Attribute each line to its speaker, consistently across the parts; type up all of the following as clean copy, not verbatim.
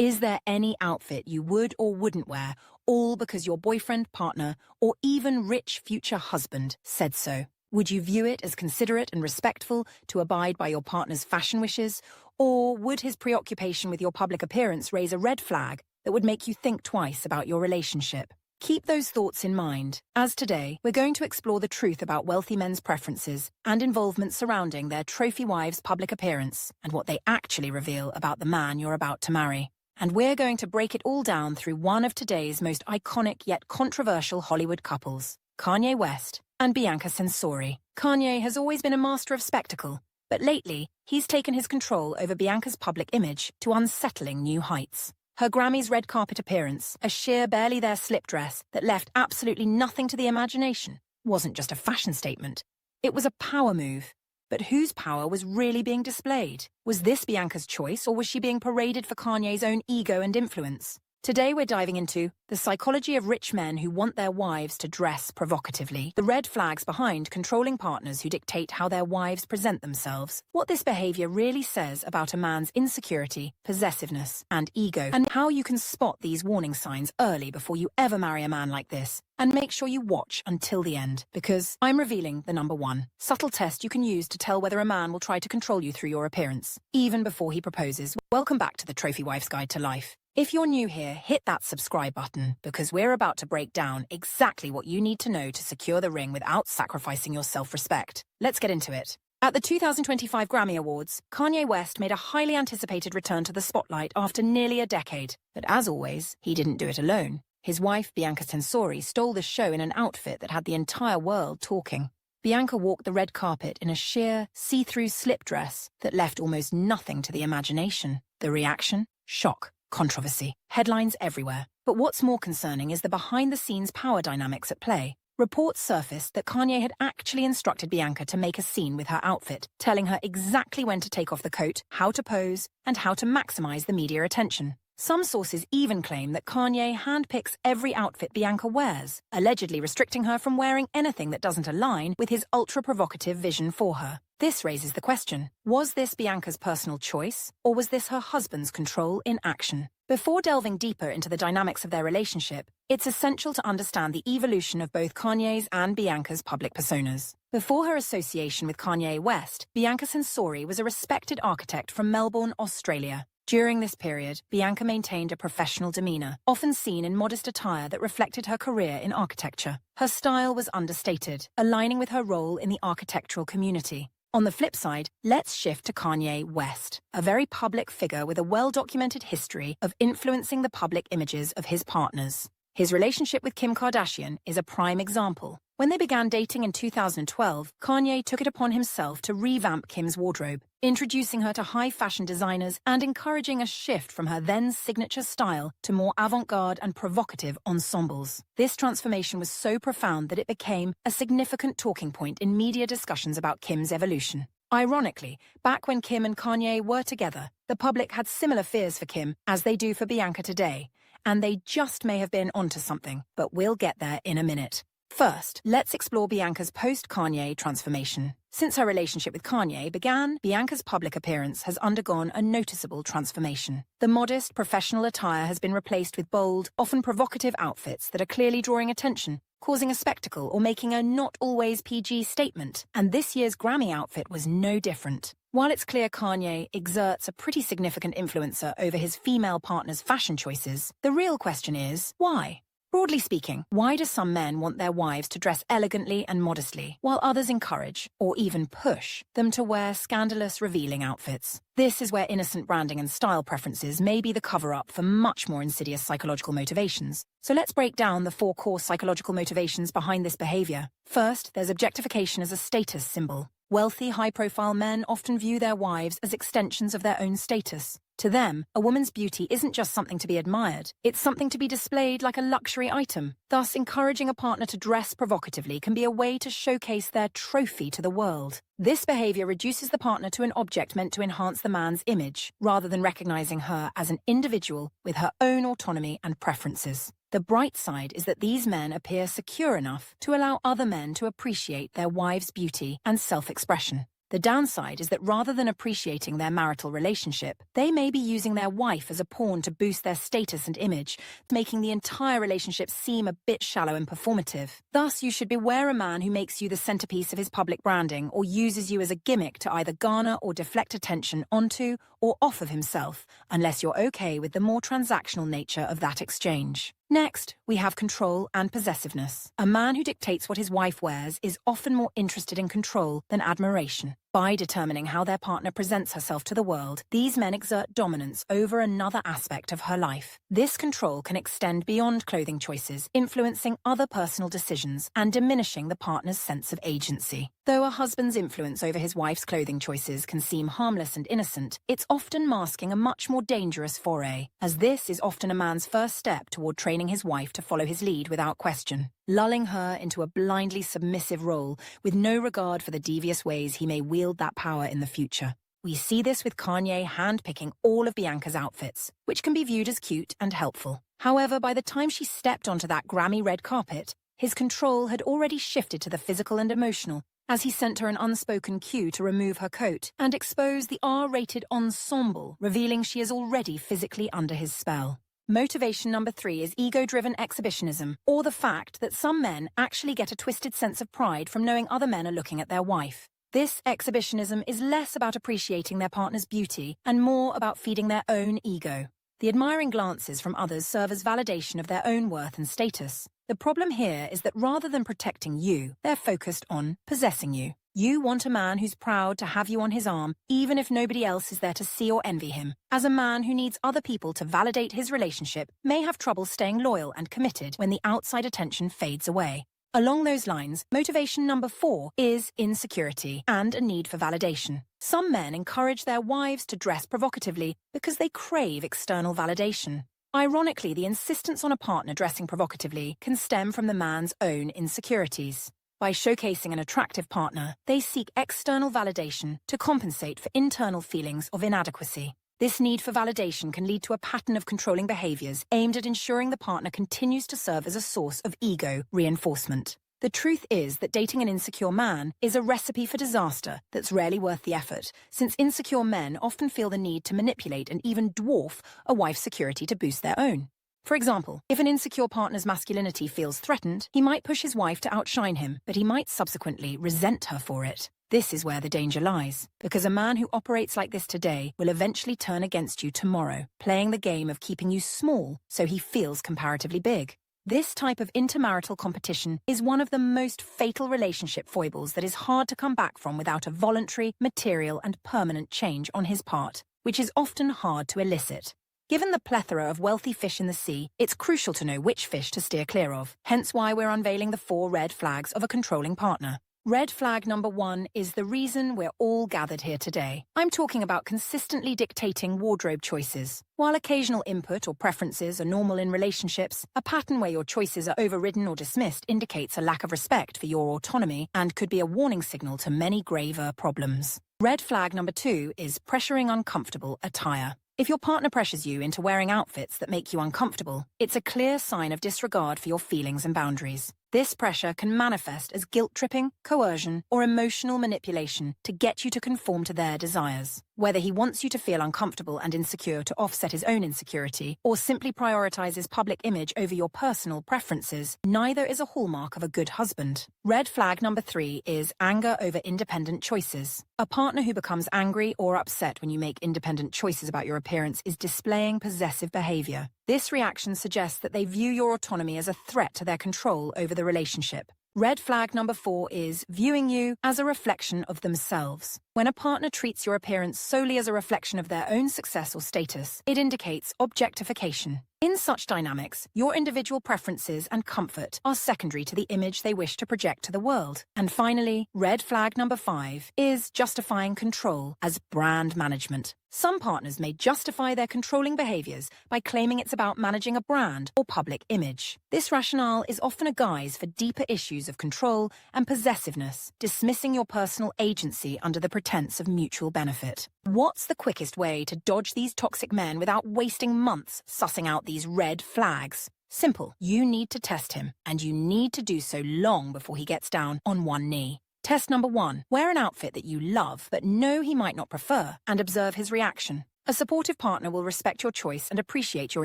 Speaker 1: Is there any outfit you would or wouldn't wear, all because your boyfriend, partner, or even rich future husband said so? Would you view it as considerate and respectful to abide by your partner's fashion wishes, or would his preoccupation with your public appearance raise a red flag that would make you think twice about your relationship? Keep those thoughts in mind, as today we're going to explore the truth about wealthy men's preferences and involvement surrounding their trophy wives' public appearance and what they actually reveal about the man you're about to marry. And we're going to break it all down through one of today's most iconic yet controversial Hollywood couples, Kanye West and Bianca Censori. Kanye has always been a master of spectacle, but lately he's taken his control over Bianca's public image to unsettling new heights. Her Grammy's red carpet appearance, a sheer barely there slip dress that left absolutely nothing to the imagination, wasn't just a fashion statement. It was a power move. But whose power was really being displayed? Was this Bianca's choice, or was she being paraded for Kanye's own ego and influence? Today we're diving into the psychology of rich men who want their wives to dress provocatively, the red flags behind controlling partners who dictate how their wives present themselves, what this behavior really says about a man's insecurity, possessiveness, and ego, and how you can spot these warning signs early before you ever marry a man like this. And make sure you watch until the end, because I'm revealing the number one subtle test you can use to tell whether a man will try to control you through your appearance, even before he proposes. Welcome back to the Trophy Wife's Guide to Life. If you're new here, hit that subscribe button, because we're about to break down exactly what you need to know to secure the ring without sacrificing your self-respect. Let's get into it. At the 2025 Grammy Awards, Kanye West made a highly anticipated return to the spotlight after nearly a decade. But as always, he didn't do it alone. His wife, Bianca Censori, stole the show in an outfit that had the entire world talking. Bianca walked the red carpet in a sheer, see-through slip dress that left almost nothing to the imagination. The reaction? Shock. Controversy. Headlines everywhere. But what's more concerning is the behind-the-scenes power dynamics at play. Reports surfaced that Kanye had actually instructed Bianca to make a scene with her outfit, telling her exactly when to take off the coat, how to pose, and how to maximize the media attention. Some sources even claim that Kanye handpicks every outfit Bianca wears, allegedly restricting her from wearing anything that doesn't align with his ultra-provocative vision for her. This raises the question, was this Bianca's personal choice, or was this her husband's control in action? Before delving deeper into the dynamics of their relationship, it's essential to understand the evolution of both Kanye's and Bianca's public personas. Before her association with Kanye West, Bianca Censori was a respected architect from Melbourne, Australia. During this period, Bianca maintained a professional demeanor, often seen in modest attire that reflected her career in architecture. Her style was understated, aligning with her role in the architectural community. On the flip side, let's shift to Kanye West, a very public figure with a well-documented history of influencing the public images of his partners. His relationship with Kim Kardashian is a prime example. When they began dating in 2012, Kanye took it upon himself to revamp Kim's wardrobe, introducing her to high-fashion designers and encouraging a shift from her then signature style to more avant-garde and provocative ensembles. This transformation was so profound that it became a significant talking point in media discussions about Kim's evolution. Ironically, back when Kim and Kanye were together, the public had similar fears for Kim as they do for Bianca today, and they just may have been onto something, but we'll get there in a minute. First, let's explore Bianca's post-Kanye transformation. Since her relationship with Kanye began, Bianca's public appearance has undergone a noticeable transformation. The modest, professional attire has been replaced with bold, often provocative outfits that are clearly drawing attention, causing a spectacle or making a not always PG statement. And this year's Grammy outfit was no different. While it's clear Kanye exerts a pretty significant influence over his female partner's fashion choices, the real question is, why? Broadly speaking, why do some men want their wives to dress elegantly and modestly, while others encourage, or even push, them to wear scandalous, revealing outfits? This is where innocent branding and style preferences may be the cover-up for much more insidious psychological motivations. So let's break down the 4 core psychological motivations behind this behavior. First, there's objectification as a status symbol. Wealthy, high-profile men often view their wives as extensions of their own status. To them, a woman's beauty isn't just something to be admired, it's something to be displayed like a luxury item. Thus, encouraging a partner to dress provocatively can be a way to showcase their trophy to the world. This behavior reduces the partner to an object meant to enhance the man's image, rather than recognizing her as an individual with her own autonomy and preferences. The bright side is that these men appear secure enough to allow other men to appreciate their wives' beauty and self-expression. The downside is that rather than appreciating their marital relationship, they may be using their wife as a pawn to boost their status and image, making the entire relationship seem a bit shallow and performative. Thus, you should beware a man who makes you the centerpiece of his public branding or uses you as a gimmick to either garner or deflect attention onto or off of himself, unless you're okay with the more transactional nature of that exchange. Next, we have control and possessiveness. A man who dictates what his wife wears is often more interested in control than admiration. By determining how their partner presents herself to the world, these men exert dominance over another aspect of her life. This control can extend beyond clothing choices, influencing other personal decisions and diminishing the partner's sense of agency. Though a husband's influence over his wife's clothing choices can seem harmless and innocent, it's often masking a much more dangerous foray, as this is often a man's first step toward training his wife to follow his lead without question, lulling her into a blindly submissive role with no regard for the devious ways he may wield that power in the future. We see this with Kanye handpicking all of Bianca's outfits, which can be viewed as cute and helpful. However, by the time she stepped onto that Grammy red carpet, his control had already shifted to the physical and emotional, as he sent her an unspoken cue to remove her coat and expose the R-rated ensemble, revealing she is already physically under his spell. Motivation number 3 is ego-driven exhibitionism, or the fact that some men actually get a twisted sense of pride from knowing other men are looking at their wife. This exhibitionism is less about appreciating their partner's beauty and more about feeding their own ego. The admiring glances from others serve as validation of their own worth and status. The problem here is that rather than protecting you, they're focused on possessing you. You want a man who's proud to have you on his arm, even if nobody else is there to see or envy him. As a man who needs other people to validate his relationship may have trouble staying loyal and committed when the outside attention fades away. Along those lines, motivation number 4 is insecurity and a need for validation. Some men encourage their wives to dress provocatively because they crave external validation. Ironically, the insistence on a partner dressing provocatively can stem from the man's own insecurities. By showcasing an attractive partner, they seek external validation to compensate for internal feelings of inadequacy. This need for validation can lead to a pattern of controlling behaviors aimed at ensuring the partner continues to serve as a source of ego reinforcement. The truth is that dating an insecure man is a recipe for disaster that's rarely worth the effort, since insecure men often feel the need to manipulate and even dwarf a wife's security to boost their own. For example, if an insecure partner's masculinity feels threatened, he might push his wife to outshine him, but he might subsequently resent her for it. This is where the danger lies, because a man who operates like this today will eventually turn against you tomorrow, playing the game of keeping you small so he feels comparatively big. This type of intermarital competition is one of the most fatal relationship foibles that is hard to come back from without a voluntary, material, and permanent change on his part, which is often hard to elicit. Given the plethora of wealthy fish in the sea, it's crucial to know which fish to steer clear of, hence why we're unveiling the 4 red flags of a controlling partner. Red flag number 1 is the reason we're all gathered here today. I'm talking about consistently dictating wardrobe choices. While occasional input or preferences are normal in relationships, a pattern where your choices are overridden or dismissed indicates a lack of respect for your autonomy and could be a warning signal to many graver problems. Red flag number 2 is pressuring uncomfortable attire. If your partner pressures you into wearing outfits that make you uncomfortable, it's a clear sign of disregard for your feelings and boundaries. This pressure can manifest as guilt-tripping, coercion, or emotional manipulation to get you to conform to their desires. Whether he wants you to feel uncomfortable and insecure to offset his own insecurity, or simply prioritizes public image over your personal preferences, neither is a hallmark of a good husband. Red flag number 3 is anger over independent choices. A partner who becomes angry or upset when you make independent choices about your appearance is displaying possessive behavior. This reaction suggests that they view your autonomy as a threat to their control over the relationship. Red flag number 4 is viewing you as a reflection of themselves. When a partner treats your appearance solely as a reflection of their own success or status, it indicates objectification. In such dynamics, your individual preferences and comfort are secondary to the image they wish to project to the world. And finally, red flag number 5 is justifying control as brand management. Some partners may justify their controlling behaviors by claiming it's about managing a brand or public image. This rationale is often a guise for deeper issues of control and possessiveness, dismissing your personal agency under the pretense of mutual benefit. What's the quickest way to dodge these toxic men without wasting months sussing out these red flags? Simple. You need to test him, and you need to do so long before he gets down on one knee. Test number 1. Wear an outfit that you love but know he might not prefer and observe his reaction. A supportive partner will respect your choice and appreciate your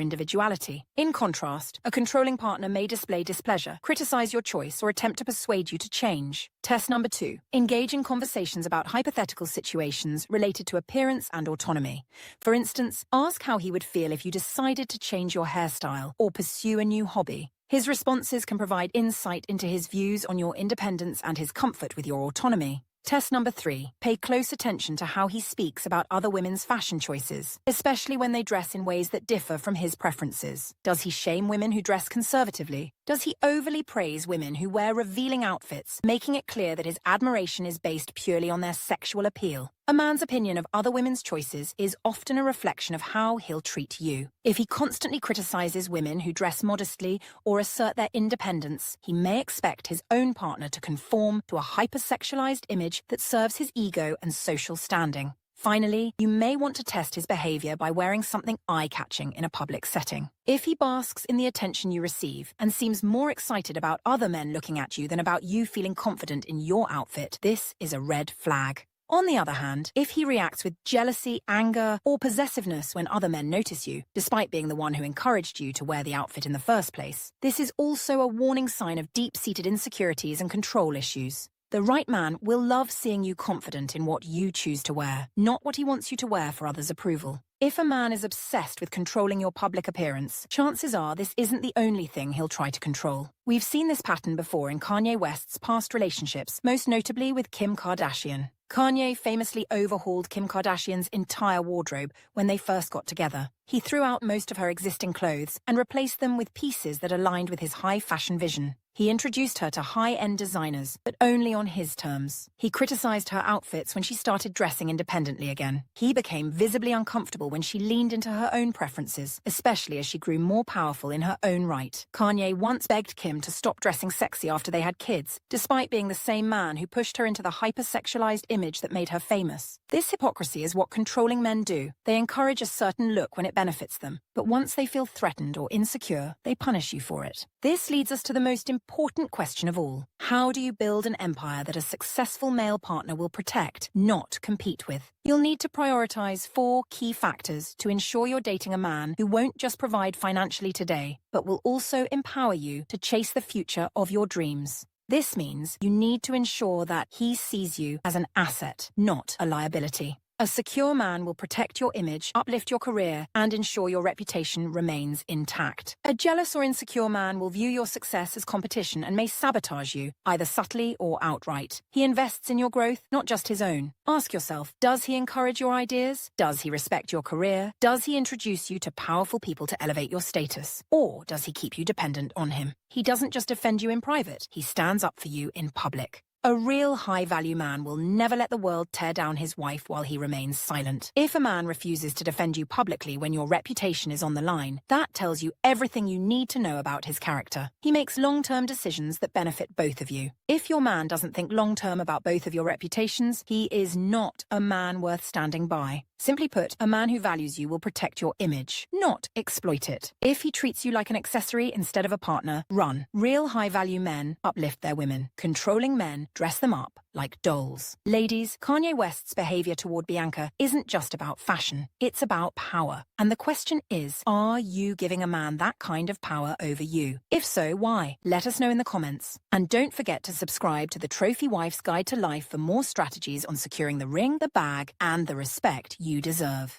Speaker 1: individuality. In contrast, a controlling partner may display displeasure, criticize your choice, or attempt to persuade you to change. Test number 2. Engage in conversations about hypothetical situations related to appearance and autonomy. For instance, ask how he would feel if you decided to change your hairstyle or pursue a new hobby. His responses can provide insight into his views on your independence and his comfort with your autonomy. Test number 3. Pay close attention to how he speaks about other women's fashion choices, especially when they dress in ways that differ from his preferences. Does he shame women who dress conservatively? Does he overly praise women who wear revealing outfits, making it clear that his admiration is based purely on their sexual appeal? A man's opinion of other women's choices is often a reflection of how he'll treat you. If he constantly criticizes women who dress modestly or assert their independence, he may expect his own partner to conform to a hypersexualized image that serves his ego and social standing. Finally, you may want to test his behavior by wearing something eye-catching in a public setting. If he basks in the attention you receive and seems more excited about other men looking at you than about you feeling confident in your outfit, this is a red flag. On the other hand, if he reacts with jealousy, anger, or possessiveness when other men notice you, despite being the one who encouraged you to wear the outfit in the first place, this is also a warning sign of deep-seated insecurities and control issues. The right man will love seeing you confident in what you choose to wear, not what he wants you to wear for others' approval. If a man is obsessed with controlling your public appearance, chances are this isn't the only thing he'll try to control. We've seen this pattern before in Kanye West's past relationships, most notably with Kim Kardashian. Kanye famously overhauled Kim Kardashian's entire wardrobe when they first got together. He threw out most of her existing clothes and replaced them with pieces that aligned with his high fashion vision. He introduced her to high-end designers, but only on his terms. He criticized her outfits when she started dressing independently again. He became visibly uncomfortable when she leaned into her own preferences, especially as she grew more powerful in her own right. Kanye once begged Kim to stop dressing sexy after they had kids, despite being the same man who pushed her into the hypersexualized image that made her famous. This hypocrisy is what controlling men do. They encourage a certain look when it benefits them, but once they feel threatened or insecure, they punish you for it. This leads us to the most important question of all. How do you build an empire that a successful male partner will protect, not compete with? You'll need to prioritize 4 key factors to ensure you're dating a man who won't just provide financially today, but will also empower you to chase the future of your dreams. This means you need to ensure that he sees you as an asset, not a liability. A secure man will protect your image, uplift your career, and ensure your reputation remains intact. A jealous or insecure man will view your success as competition and may sabotage you, either subtly or outright. He invests in your growth, not just his own. Ask yourself, does he encourage your ideas? Does he respect your career? Does he introduce you to powerful people to elevate your status? Or does he keep you dependent on him? He doesn't just defend you in private, he stands up for you in public. A real high-value man will never let the world tear down his wife while he remains silent. If a man refuses to defend you publicly when your reputation is on the line, that tells you everything you need to know about his character. He makes long-term decisions that benefit both of you. If your man doesn't think long-term about both of your reputations, he is not a man worth standing by. Simply put, a man who values you will protect your image, not exploit it. If he treats you like an accessory instead of a partner, run. Real high-value men uplift their women. Controlling men dress them up like dolls. Ladies, Kanye West's behavior toward Bianca isn't just about fashion. It's about power. And the question is, are you giving a man that kind of power over you? If so, why? Let us know in the comments. And don't forget to subscribe to the Trophy Wife's Guide to Life for more strategies on securing the ring, the bag, and the respect you deserve.